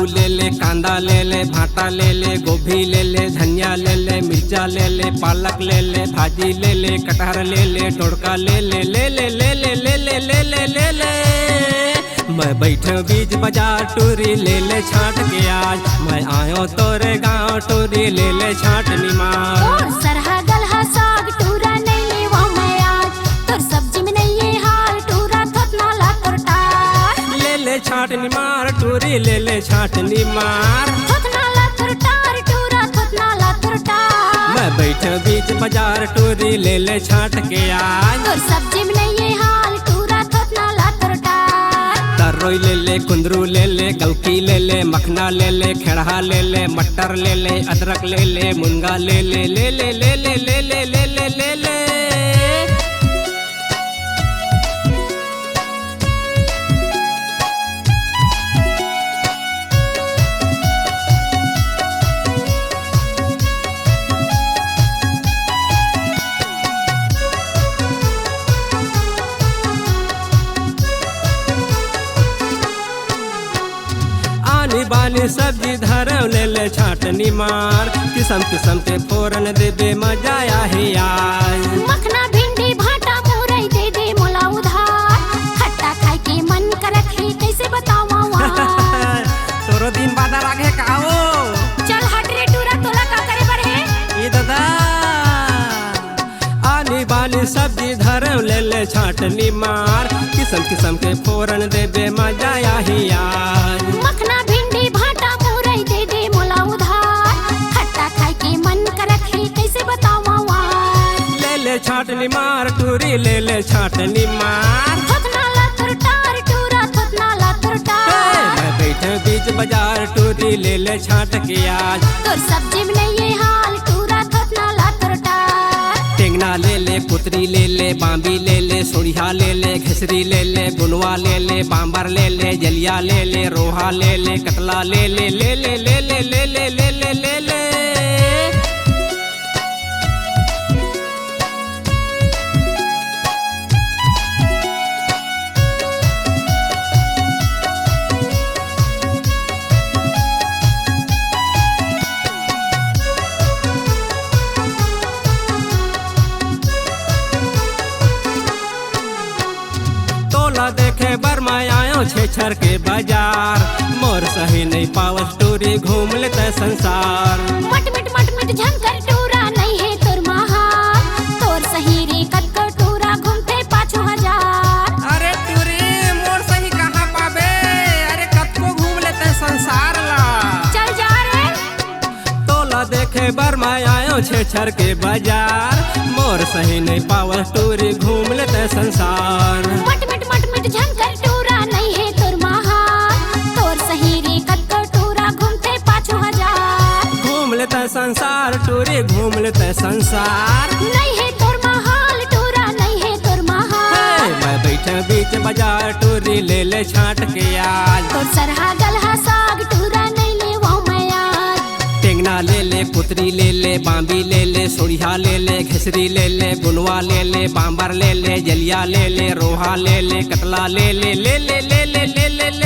आलू ले ले, कांदा ले ले, भाटा ले ले, गोभी ले ले, धनिया ले ले, मिर्चा ले ले, पालक ले ले, भाजी ले ले, कटहर ले ले, टोड़का ले ले ले ले ले ले ले ले ले ले ले ले। मैं बैठे बीच बाजार टूरी ले ले छाट के आज, मैं आयो तोरे गाँव टूरी ले ले छाट निमार। सरहा गलहा साग टूरा नहीं लेवा मैं आज, तोर सब्जी में नहीं ये हाल टूरा थोत नाला तोरटा। ले ले छाट निमार टूरी ले ले छाट निमार, थोत नाला तोरटार टूरा थोत नाला तोरटा। मैं बैठे बीच बाजार टूरी ले ले छाट के आज, तोर सब्जी में नहीं ये हाल टूरा थोत नाला तोरटा। तरोई ले ले, कुंदरू ले ले, गलकी ले ले, मखना ले ले, खेड़ा ले ले, मटर ले ले, अदरक ले ले, मुनगा ले ले ले ले ले ले ले ले ले ले ले ले। बानी सब्जी धरव ले ले छाटनी मार, किस्म किस्म के फोरन देबे मजा आहे यार। मखना भिंडी भाटा मुरई दे दे मोला उधार, खट्टा खाए के मन करत है कैसे बतावा वहाँ। तोरो दिन बाद आगे का हो, चल हट रे टूरा तोला का करे बर है। ये दादा आनी बानी सब्जी धरव ले ले छाटनी मार, किस्म किस्म के फोरन देबे मजा आहे यार। मखना भिंडी भाटा मुरई दे दे मोला उधार, खट्टा खाए के मन करत है कैसे बतावा वहाँ। ले ले छाटनी मार टूरी ले ले छाटनी मार, थोत नाला तोरटार टूरा थोत नाला तोरटार। मैं बैठे बीच बाजार टूरी ले ले छाट के आज, तोर सब्जी में नहीं ये हाल टूरा थोत नाला तोरटार। टेंगना ले ले, पुतरी ले ले, बांबी ले ले, सोढ़िया ले ले, घिसरी ले ले, गुनवा ले ले, बांबर ले ले, जलिया ले ले, रोहा ले ले, कतला ले ले ले ले ले ले ले ले ले ले ले ले। देखे बर मैं आयो छेछर के बाजार, मोर सही नहीं पावस टूरी घूम लेते संसार। मट मिट झंकर टूरा नहीं है तोर महार, तोर सही रे कतको टूरा घूमते 5000। अरे टूरी मोर सही कहाँ पाबे, अरे कतको घूम लेते संसार ला। चल जा रे तोला देखे बर मैं आयो छेछर के बाजार, मोर सही नहीं पावस टूरी घूम लेते संसार। मट मिट झंकर टूरा नहीं है तोर महार, तोर सही रे कतको टूरा घूमते 5000। घूम लेते संसार टूरी घूम लेते संसार, नहीं है तोर महाल टूरा नहीं है तोर महाल। मैं बैठे बीच बाजार टूरी ले ले छाट के आज, तोर सरहा गलहा साग टूरा नहीं लेवा मैं आज। टेंगना ले ले, पुतरी ले ले, बांबी ले ले, सोढ़िया ले ले, घिसरी ले ले, गुनवा ले ले, बांबर ले ले, जलिया ले ले, रोहा ले ले, कतला ले ले ले ले ले ले ले ले।